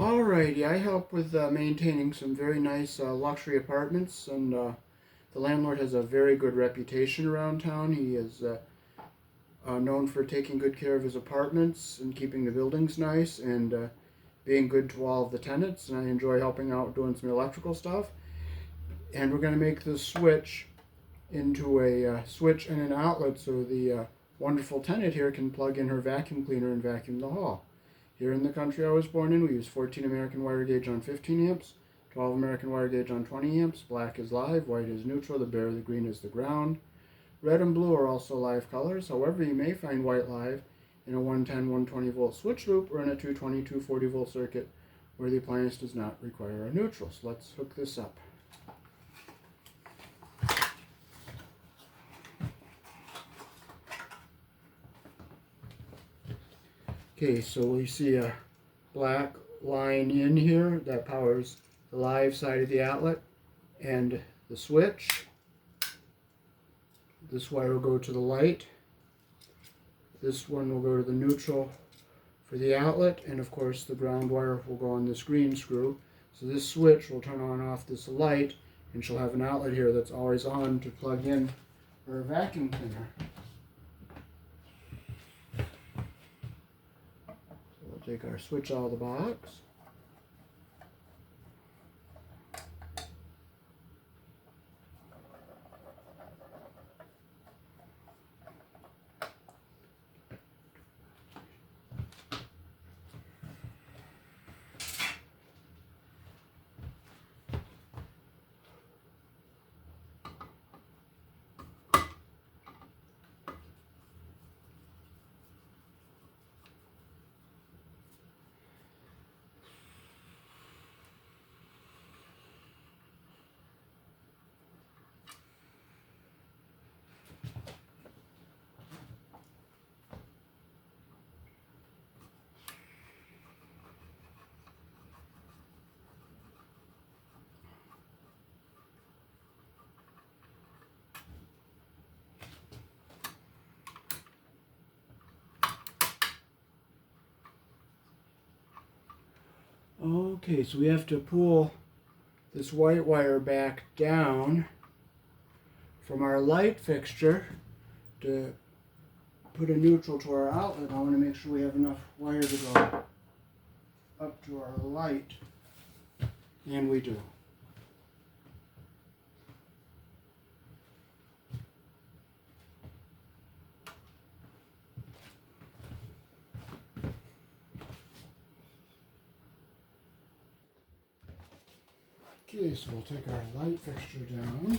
Alrighty, I help with maintaining some very nice luxury apartments, and the landlord has a very good reputation around town. He is known for taking good care of his apartments and keeping the buildings nice and being good to all of the tenants. And I enjoy helping out doing some electrical stuff. And we're going to make this switch into a switch and an outlet so the wonderful tenant here can plug in her vacuum cleaner and vacuum the hall. Here in the country I was born in, we use 14 American wire gauge on 15 amps, 12 American wire gauge on 20 amps. Black is live, white is neutral, the bare, the green is the ground. Red and blue are also live colors. However, you may find white live in a 110, 120 volt switch loop or in a 220, 240 volt circuit where the appliance does not require a neutral. So let's hook this up. Okay, so we see a black line in here that powers the live side of the outlet and the switch. This wire will go to the light. This one will go to the neutral for the outlet, and of course the ground wire will go on this green screw. So this switch will turn on and off this light, and she'll have an outlet here that's always on to plug in her vacuum cleaner. Take our switch out of the box. Okay, so we have to pull this white wire back down from our light fixture to put a neutral to our outlet. I want to make sure we have enough wire to go up to our light, and we do. Okay, so we'll take our light fixture down.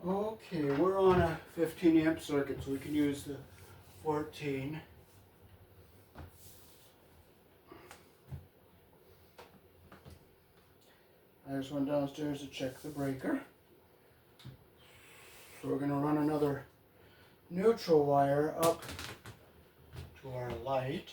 Okay, we're on a 15 amp circuit, so we can use the 14. I just went downstairs to check the breaker. So we're going to run another neutral wire up to our light.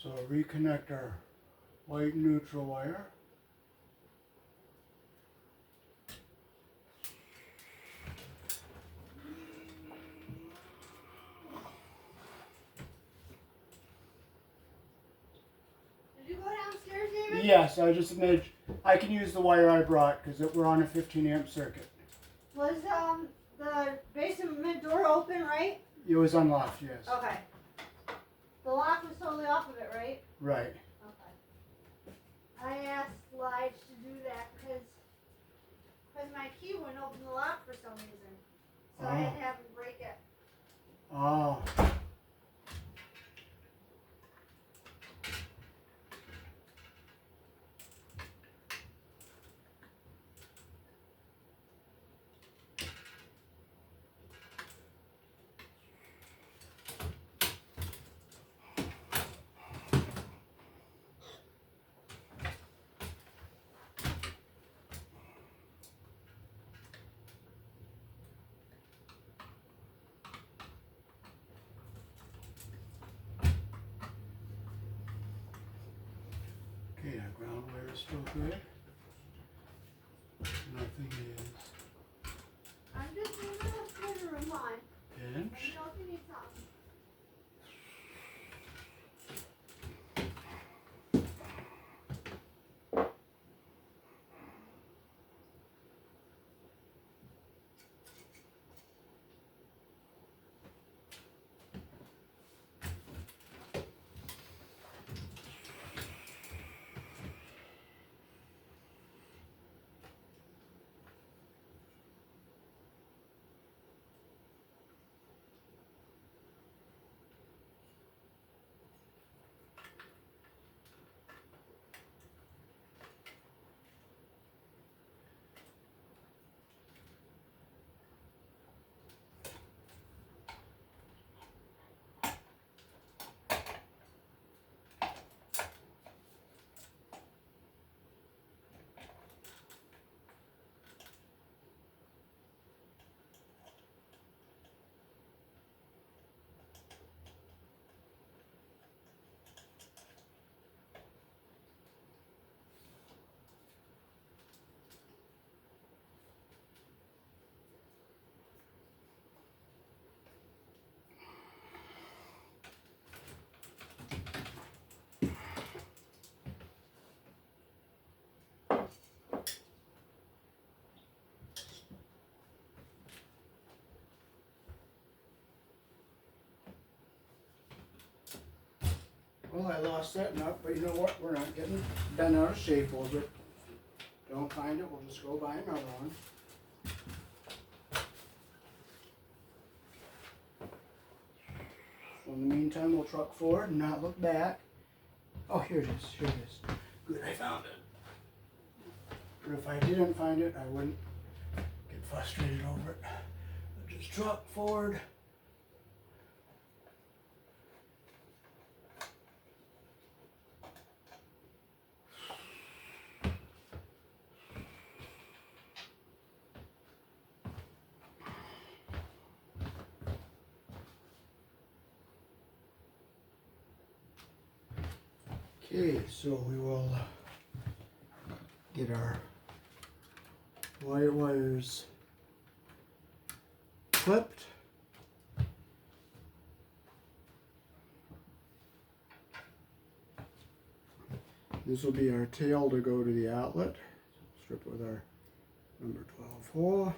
So reconnect our white neutral wire. Did you go downstairs, David? Yes, I can use the wire I brought because we're on a 15 amp circuit. Was the basement door open, right? It was unlocked, yes. Okay. The lock was totally off of it, right? Right. Okay. I asked Lige to do that because my key wouldn't open the lock for some reason. So I had to have him break it. Oh. Okay, our ground wire is still good. Nothing is I'm just in the living room, hon. pinched. Let me know if you need something. Well, I lost that nut, but you know what? We're not getting bent out of shape over it. Don't find it, we'll just go buy another one. So in the meantime, we'll truck forward and not look back. Oh, here it is, here it is. Good, I found it. But if I didn't find it, I wouldn't get frustrated over it. I'll just truck forward. Okay, so we will get our white wires clipped. This will be our tail to go to the outlet. Strip with our number 12 hole.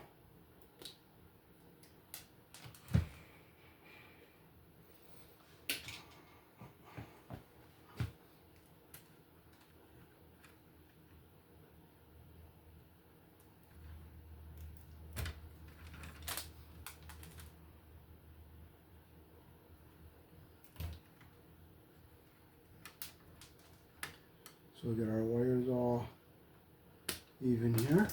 So we'll get our wires all even here.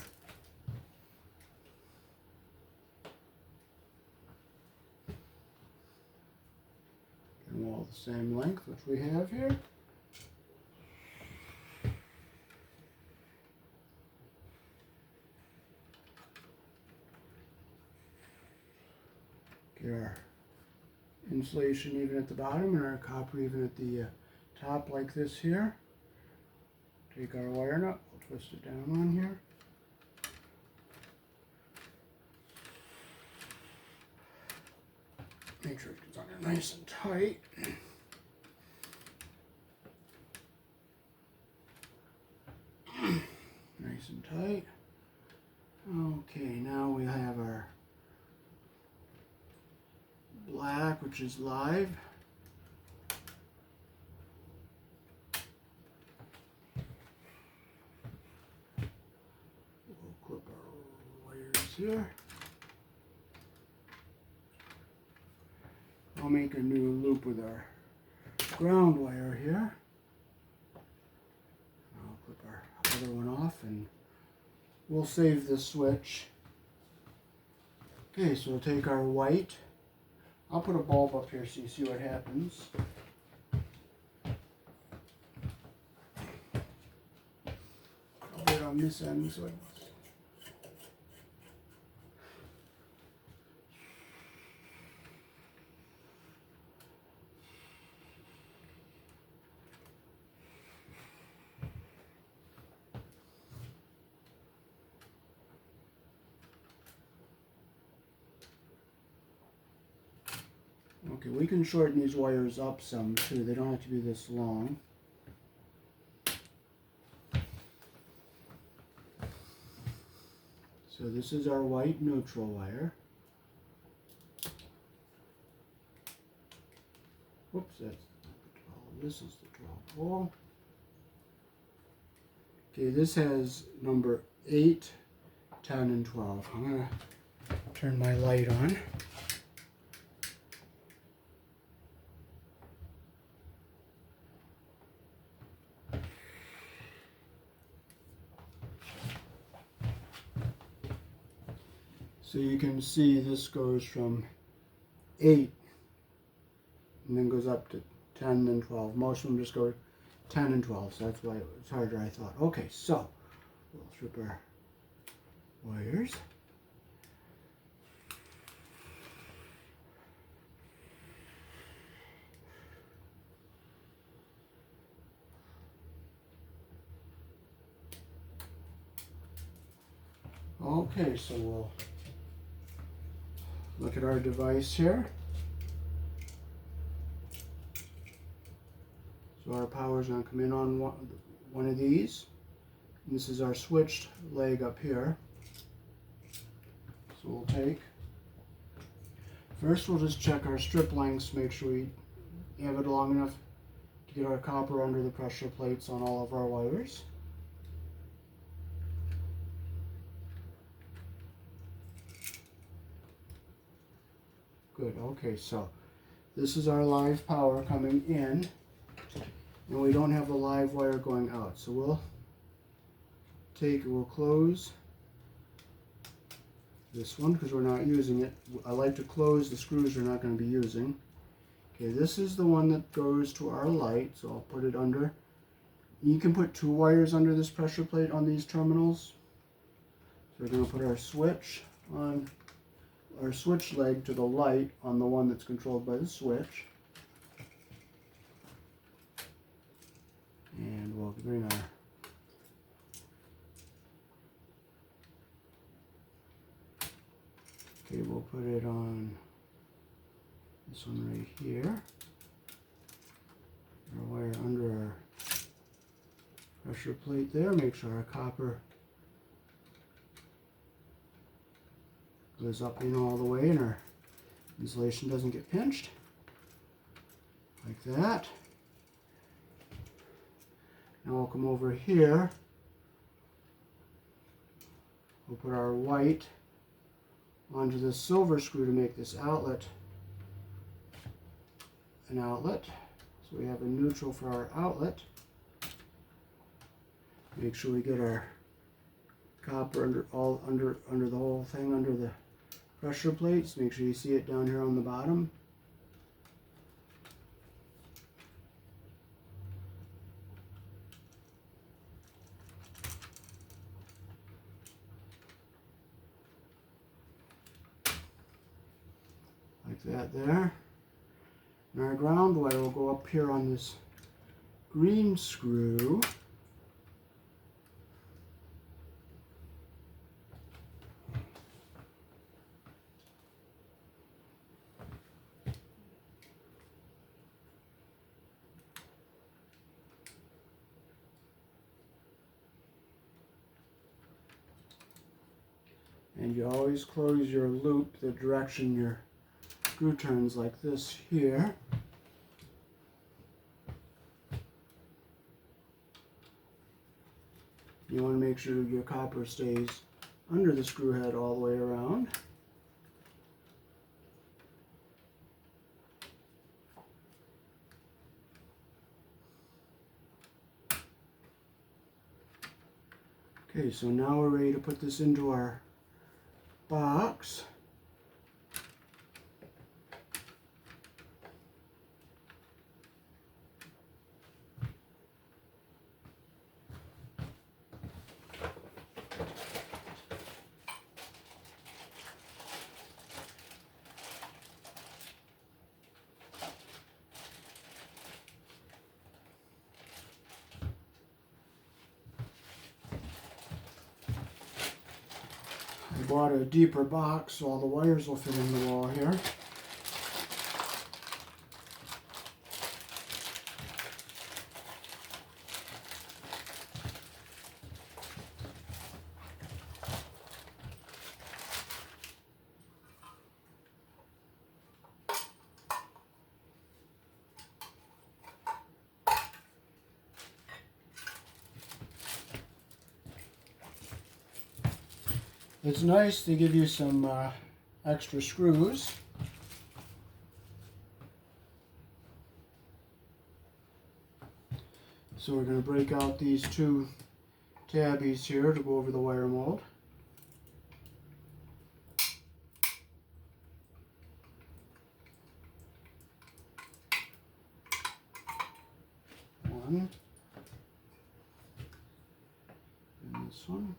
Get them all the same length, which we have here. Get our insulation even at the bottom and our copper even at the top like this here. Take our wire nut, we'll twist it down on here. Make sure it gets on there nice and tight. Nice and tight. Okay, now we have our black, which is live. We'll clip our wires here. I'll make a new loop with our ground wire here. I'll clip our other one off and we'll save the switch. Okay, so we'll take our white. I'll put a bulb up here so you see what happens. I'll put it on this end so okay, we can shorten these wires up some too. They don't have to be this long. So this is our white neutral wire. Whoops, that's not the 12. This is the 12 hole. Okay, this has number 8, 10, and 12. I'm going to turn my light on. So you can see this goes from 8 and then goes up to 10 and 12. Most of them just go 10 and 12, so that's why it's harder, I thought. Okay, so we'll strip our wires. Okay, so we'll look at our device here. So our power is going to come in on one of these. And this is our switched leg up here. So we'll take, first we'll just check our strip lengths, make sure we have it long enough to get our copper under the pressure plates on all of our wires. Good, okay, so this is our live power coming in, and we don't have a live wire going out. So we'll close this one because we're not using it. I like to close the screws we're not going to be using. Okay, this is the one that goes to our light, so I'll put it under. You can put 2 wires under this pressure plate on these terminals. So we're going to put our switch on. Our switch leg to the light on the one that's controlled by the switch. And we'll bring our okay, we'll put it on this one right here. Our wire under our pressure plate there. Make sure our copper goes up in all the way and our insulation doesn't get pinched. Like that. Now we'll come over here. We'll put our white onto the silver screw to make this outlet an outlet. So we have a neutral for our outlet. Make sure we get our copper under the whole thing, under the pressure plates. Make sure you see it down here on the bottom. Like that there. And our ground wire will go up here on this green screw. And you always close your loop the direction your screw turns, like this here. You want to make sure your copper stays under the screw head all the way around. Okay, so now we're ready to put this into our box. I bought a deeper box so all the wires will fit in the wall here. It's nice to give you some extra screws. So we're going to break out these two tabbies here to go over the wire mold. One. And this one.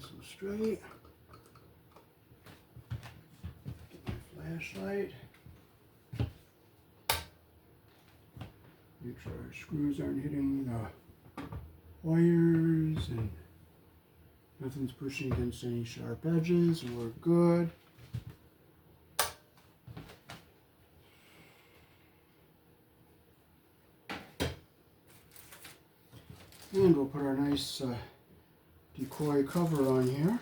nice and straight. Get my flashlight. Make sure our screws aren't hitting the wires and nothing's pushing against any sharp edges, and we're good. And we'll put our nice decoy cover on here.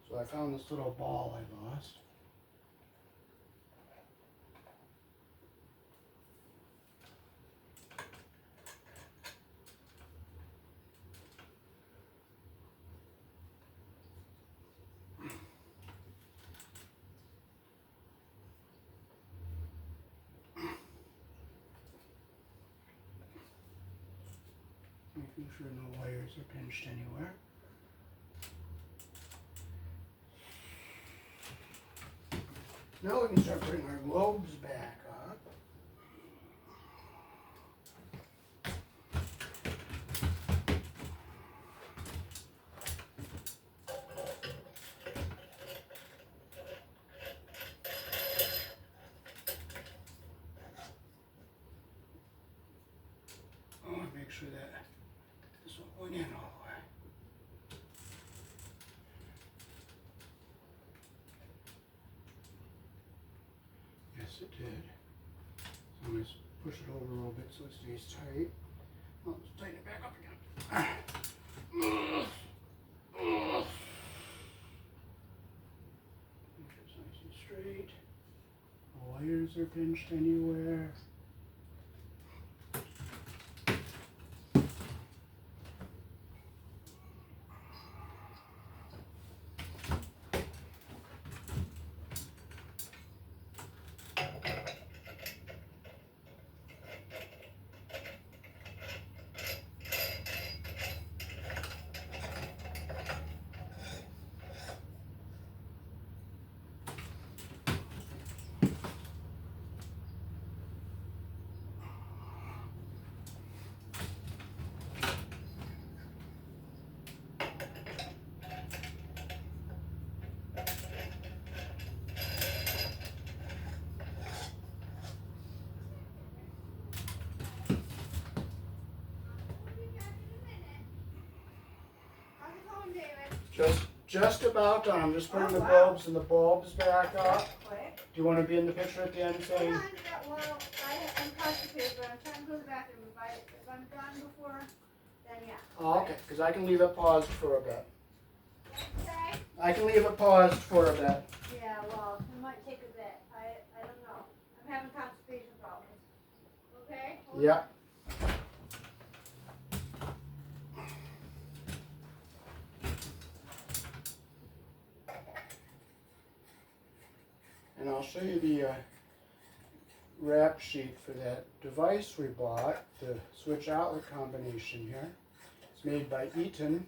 So I found this little ball I lost. Making sure no wires are pinched anywhere. Now we can start putting our globes back up. I want to make sure that this one went in all the way. Yes, it did. So I'm going to push it over a little bit so it stays tight. I'll just tighten it back up again. Make sure it's nice and straight. No wires are pinched anywhere. Just about done. I'm just putting the globes and the bulbs back up. Quick. Do you want to be in the picture at the end saying? Well, I'm constipated, but I'm trying to go to the bathroom. If I'm done before, then yeah. Oh, okay, because I can leave it paused for a bit. Okay. I can leave it paused for a bit. Yeah, well, it might take a bit. I don't know. I'm having constipation problems. Okay? Hold on. Yep. And I'll show you the wrap sheet for that device we bought, the switch outlet combination here. It's made by Eaton.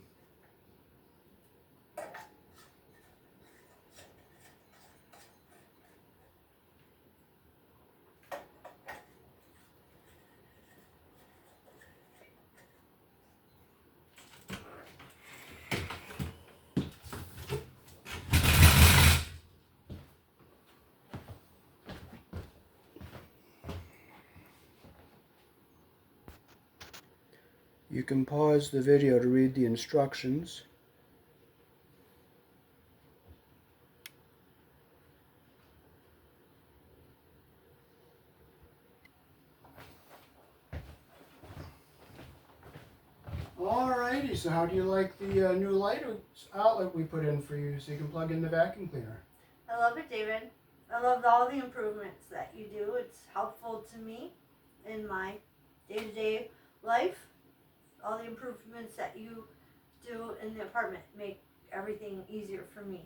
You can pause the video to read the instructions. Alrighty, so how do you like the new light outlet we put in for you so you can plug in the vacuum cleaner? I love it, David. I love all the improvements that you do. It's helpful to me in my day-to-day life. All the improvements that you do in the apartment make everything easier for me.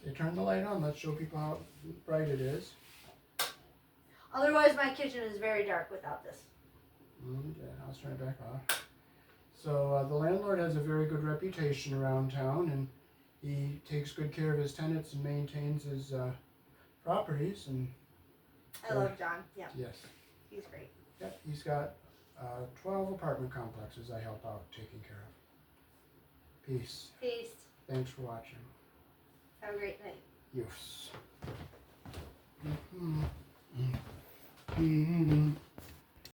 Okay, turn the light on. Let's show people how bright it is. Otherwise, my kitchen is very dark without this. Okay, I'll turn it back off. So the landlord has a very good reputation around town, and he takes good care of his tenants and maintains his properties. And I love John. Yeah, yes, he's great. yep, he's got 12 apartment complexes I help out taking care of. Peace. Peace. Thanks for watching. Have a great night. Yes. Mm-hmm. Mm-hmm.